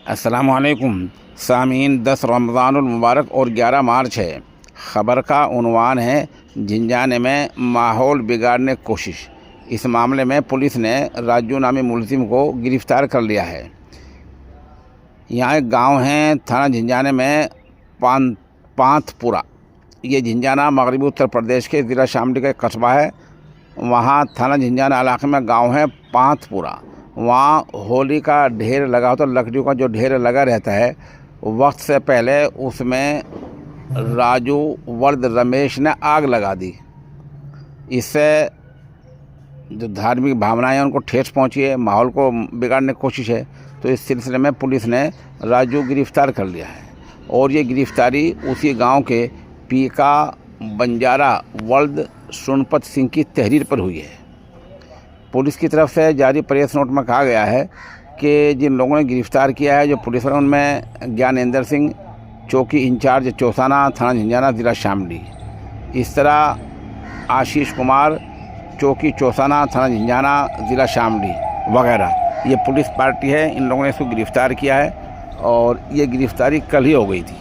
अस्सलामुअलैकुम सामीन। 10 रमज़ानुल मुबारक और 11 मार्च है। ख़बर का उन्वान है झिंझाने में माहौल बिगाड़ने की कोशिश। इस मामले में पुलिस ने राजू नामी मुलजिम को गिरफ़्तार कर लिया है। यहाँ एक गांव है थाना झिंझाने में पांथपुरा। ये झिंझाना मगरबी उत्तर प्रदेश के ज़िला शामली का एक कस्बा है। वहाँ थाना झिंझाना इलाके में गांव है पांथपुरा। वहाँ होली का ढेर लगा होता, लकड़ियों का जो ढेर लगा रहता है, वक्त से पहले उसमें राजू वर्द रमेश ने आग लगा दी। इससे जो धार्मिक भावनाएं हैं उनको ठेस पहुंची है, माहौल को बिगाड़ने की कोशिश है। तो इस सिलसिले में पुलिस ने राजू गिरफ़्तार कर लिया है और ये गिरफ़्तारी उसी गांव के पीका बंजारा वर्द सोनपत सिंह की तहरीर पर हुई है। पुलिस की तरफ से जारी प्रेस नोट में कहा गया है कि जिन लोगों ने गिरफ़्तार किया है, जो पुलिस वाले, उनमें ज्ञानेंद्र सिंह चौकी इंचार्ज चौसाना थाना झिंझाना ज़िला शामली, इस तरह आशीष कुमार चौकी चौसाना थाना झिंझाना ज़िला शामली वगैरह, ये पुलिस पार्टी है। इन लोगों ने इसको गिरफ़्तार किया है और ये गिरफ़्तारी कल ही हो गई थी।